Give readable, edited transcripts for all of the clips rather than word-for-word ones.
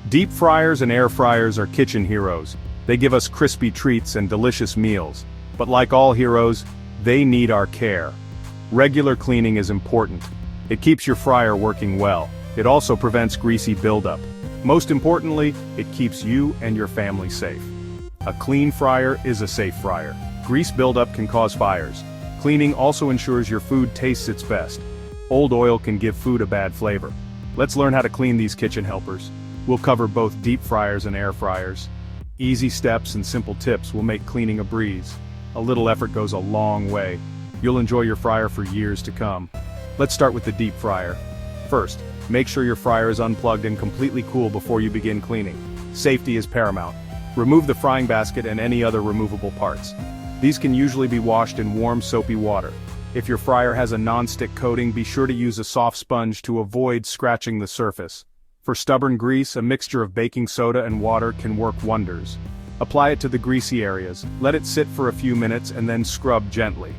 Deep fryers and air fryers are kitchen heroes. They give us crispy treats and delicious meals. But like all heroes, they need our care. Regular cleaning is important. It keeps your fryer working well. It also prevents greasy buildup. Most importantly, it keeps you and your family safe. A clean fryer is a safe fryer. Grease buildup can cause fires. Cleaning also ensures your food tastes its best. Old oil can give food a bad flavor. Let's learn how to clean these kitchen helpers. We'll cover both deep fryers and air fryers. Easy steps and simple tips will make cleaning a breeze. A little effort goes a long way. You'll enjoy your fryer for years to come. Let's start with the deep fryer. First, make sure your fryer is unplugged and completely cool before you begin cleaning. Safety is paramount. Remove the frying basket and any other removable parts. These can usually be washed in warm soapy water. If your fryer has a non-stick coating, be sure to use a soft sponge to avoid scratching the surface. For stubborn grease, a mixture of baking soda and water can work wonders. Apply it to the greasy areas, let it sit for a few minutes and then scrub gently.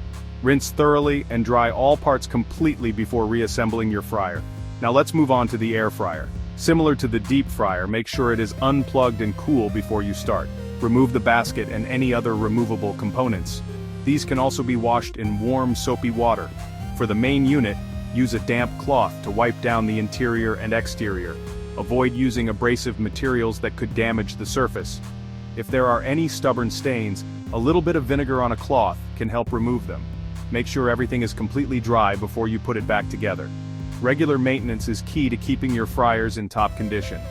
Rinse thoroughly and dry all parts completely before reassembling your fryer. Now let's move on to the air fryer. Similar to the deep fryer, make sure it is unplugged and cool before you start. Remove the basket and any other removable components. These can also be washed in warm soapy water. For the main unit, use a damp cloth to wipe down the interior and exterior. Avoid using abrasive materials that could damage the surface. If there are any stubborn stains, a little bit of vinegar on a cloth can help remove them. Make sure everything is completely dry before you put it back together. Regular maintenance is key to keeping your fryers in top condition.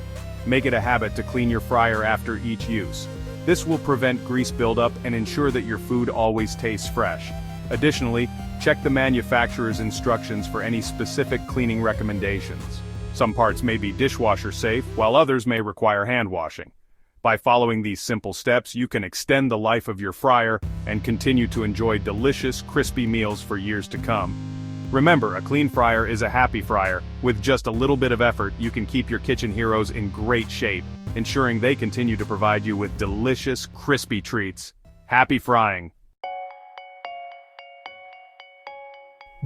Make it a habit to clean your fryer after each use. This will prevent grease buildup and ensure that your food always tastes fresh. Additionally, check the manufacturer's instructions for any specific cleaning recommendations. Some parts may be dishwasher safe, while others may require hand washing. By following these simple steps, you can extend the life of your fryer and continue to enjoy delicious, crispy meals for years to come. Remember, a clean fryer is a happy fryer. With just a little bit of effort, you can keep your kitchen heroes in great shape, ensuring they continue to provide you with delicious, crispy treats. Happy frying!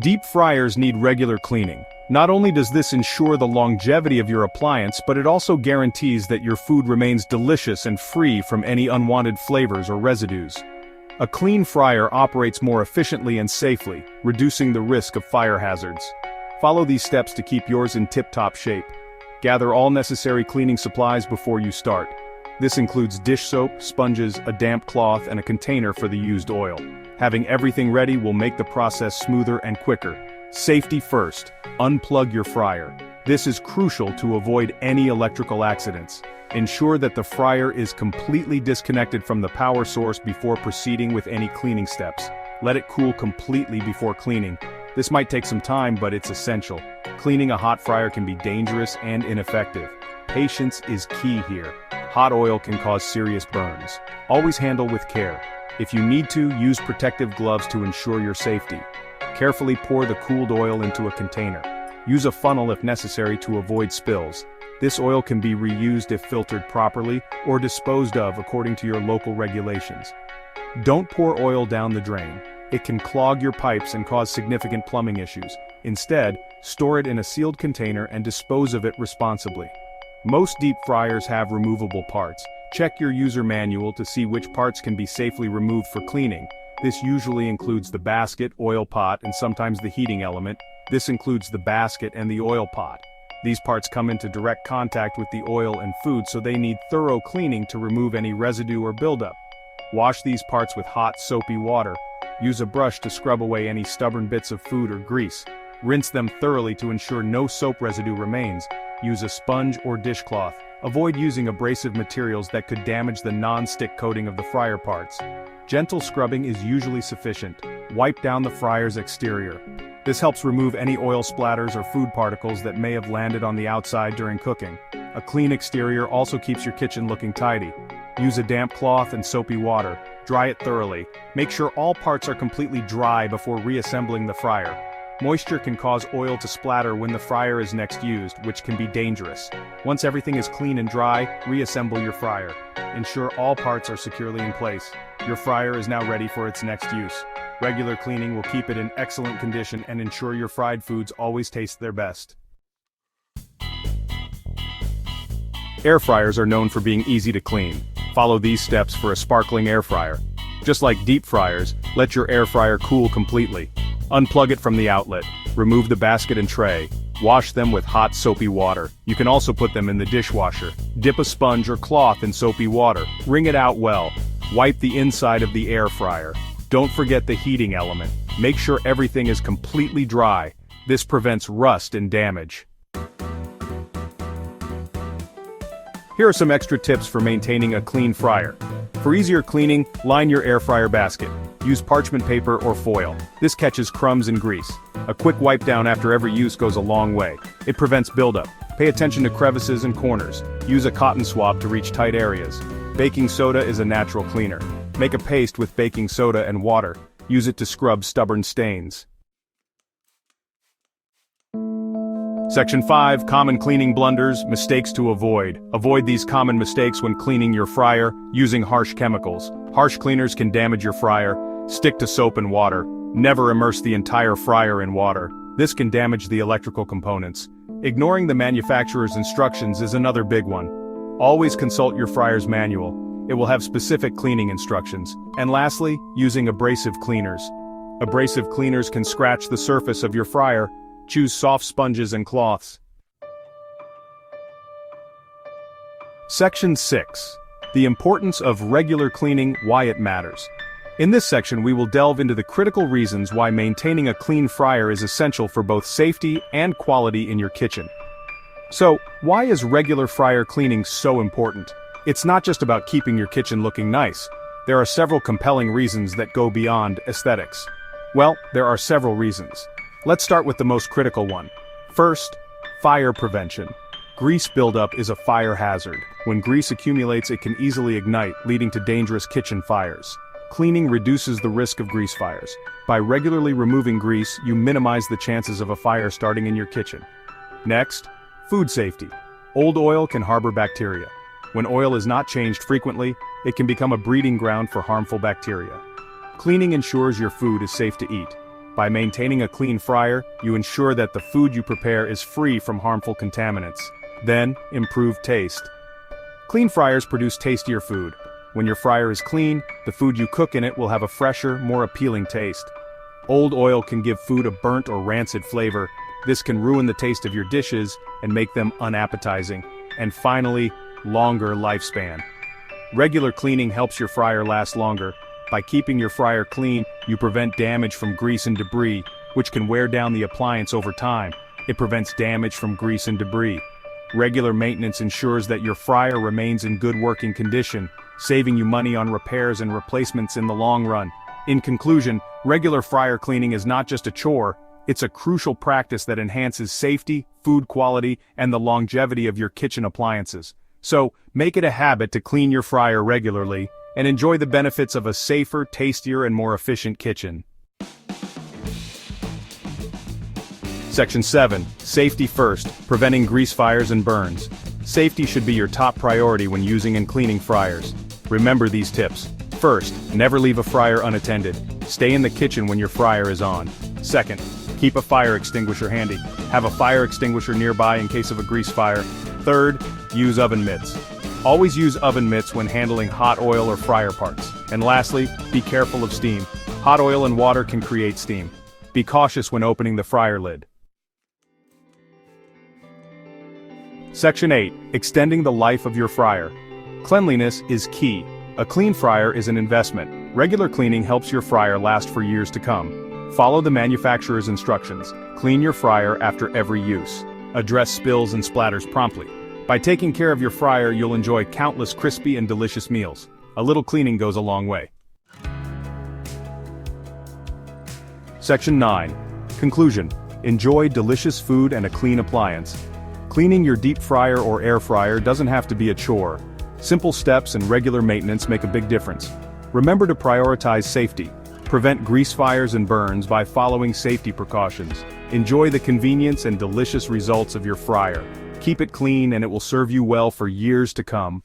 Deep fryers need regular cleaning. Not only does this ensure the longevity of your appliance, but it also guarantees that your food remains delicious and free from any unwanted flavors or residues. A clean fryer operates more efficiently and safely, reducing the risk of fire hazards. Follow these steps to keep yours in tip-top shape. Gather all necessary cleaning supplies before you start. This includes dish soap, sponges, a damp cloth, and a container for the used oil. Having everything ready will make the process smoother and quicker. Safety first. Unplug your fryer. This is crucial to avoid any electrical accidents. Ensure that the fryer is completely disconnected from the power source before proceeding with any cleaning steps. Let it cool completely before cleaning. This might take some time, but it's essential. Cleaning a hot fryer can be dangerous and ineffective. Patience is key here. Hot oil can cause serious burns. Always handle with care. If you need to, use protective gloves to ensure your safety. Carefully pour the cooled oil into a container. Use a funnel if necessary to avoid spills. This oil can be reused if filtered properly, or disposed of according to your local regulations. Don't pour oil down the drain. It can clog your pipes and cause significant plumbing issues. Instead, store it in a sealed container and dispose of it responsibly. Most deep fryers have removable parts. Check your user manual to see which parts can be safely removed for cleaning. This usually includes the basket, oil pot, and sometimes the heating element. This includes the basket and the oil pot. These parts come into direct contact with the oil and food, so they need thorough cleaning to remove any residue or buildup. Wash these parts with hot, soapy water. Use a brush to scrub away any stubborn bits of food or grease. Rinse them thoroughly to ensure no soap residue remains. Use a sponge or dishcloth. Avoid using abrasive materials that could damage the non-stick coating of the fryer parts. Gentle scrubbing is usually sufficient. Wipe down the fryer's exterior. This helps remove any oil splatters or food particles that may have landed on the outside during cooking. A clean exterior also keeps your kitchen looking tidy. Use a damp cloth and soapy water. Dry it thoroughly. Make sure all parts are completely dry before reassembling the fryer. Moisture can cause oil to splatter when the fryer is next used, which can be dangerous. Once everything is clean and dry, reassemble your fryer. Ensure all parts are securely in place. Your fryer is now ready for its next use. Regular cleaning will keep it in excellent condition and ensure your fried foods always taste their best. Air fryers are known for being easy to clean. Follow these steps for a sparkling air fryer. Just like deep fryers, let your air fryer cool completely. Unplug it from the outlet. Remove the basket and tray. Wash them with hot soapy water. You can also put them in the dishwasher. Dip a sponge or cloth in soapy water. Wring it out well. Wipe the inside of the air fryer. Don't forget the heating element. Make sure everything is completely dry. This prevents rust and damage. Here are some extra tips for maintaining a clean fryer. For easier cleaning, line your air fryer basket. Use parchment paper or foil. This catches crumbs and grease. A quick wipe down after every use goes a long way. It prevents buildup. Pay attention to crevices and corners. Use a cotton swab to reach tight areas. Baking soda is a natural cleaner. Make a paste with baking soda and water. Use it to scrub stubborn stains. Section 5. Common cleaning blunders, mistakes to avoid. Avoid these common mistakes when cleaning your fryer, using harsh chemicals. Harsh cleaners can damage your fryer. Stick to soap and water. Never immerse the entire fryer in water. This can damage the electrical components. Ignoring the manufacturer's instructions is another big one. Always consult your fryer's manual. It will have specific cleaning instructions. And lastly, using abrasive cleaners. Abrasive cleaners can scratch the surface of your fryer. Choose soft sponges and cloths. Section 6. The importance of regular cleaning, why it matters. In this section we will delve into the critical reasons why maintaining a clean fryer is essential for both safety and quality in your kitchen. So, why is regular fryer cleaning so important? It's not just about keeping your kitchen looking nice. There are several compelling reasons that go beyond aesthetics. Well, there are several reasons. Let's start with the most critical one. First, fire prevention. Grease buildup is a fire hazard. When grease accumulates, it can easily ignite, leading to dangerous kitchen fires. Cleaning reduces the risk of grease fires. By regularly removing grease, you minimize the chances of a fire starting in your kitchen. Next, food safety. Old oil can harbor bacteria. When oil is not changed frequently, it can become a breeding ground for harmful bacteria. Cleaning ensures your food is safe to eat. By maintaining a clean fryer, you ensure that the food you prepare is free from harmful contaminants. Then, improve taste. Clean fryers produce tastier food. When your fryer is clean, the food you cook in it will have a fresher, more appealing taste. Old oil can give food a burnt or rancid flavor. This can ruin the taste of your dishes and make them unappetizing. And finally, longer lifespan. Regular cleaning helps your fryer last longer. By keeping your fryer clean, you prevent damage from grease and debris, which can wear down the appliance over time. It prevents damage from grease and debris. Regular maintenance ensures that your fryer remains in good working condition, saving you money on repairs and replacements in the long run. In conclusion, regular fryer cleaning is not just a chore, it's a crucial practice that enhances safety, food quality, and the longevity of your kitchen appliances. So, make it a habit to clean your fryer regularly, and enjoy the benefits of a safer, tastier, and more efficient kitchen. Section 7. Safety first, preventing grease fires and burns. Safety should be your top priority when using and cleaning fryers. Remember these tips. First, never leave a fryer unattended. Stay in the kitchen when your fryer is on. Second, keep a fire extinguisher handy. Have a fire extinguisher nearby in case of a grease fire. Third, use oven mitts. Always use oven mitts when handling hot oil or fryer parts. And lastly, be careful of steam. Hot oil and water can create steam. Be cautious when opening the fryer lid. Section 8. Extending the life of your fryer. Cleanliness is key. A clean fryer is an investment. Regular cleaning helps your fryer last for years to come. Follow the manufacturer's instructions. Clean your fryer after every use. Address spills and splatters promptly. By taking care of your fryer, you'll enjoy countless crispy and delicious meals. A little cleaning goes a long way. Section 9. Conclusion. Enjoy delicious food and a clean appliance. Cleaning your deep fryer or air fryer doesn't have to be a chore. Simple steps and regular maintenance make a big difference. Remember to prioritize safety. Prevent grease fires and burns by following safety precautions. Enjoy the convenience and delicious results of your fryer. Keep it clean and it will serve you well for years to come.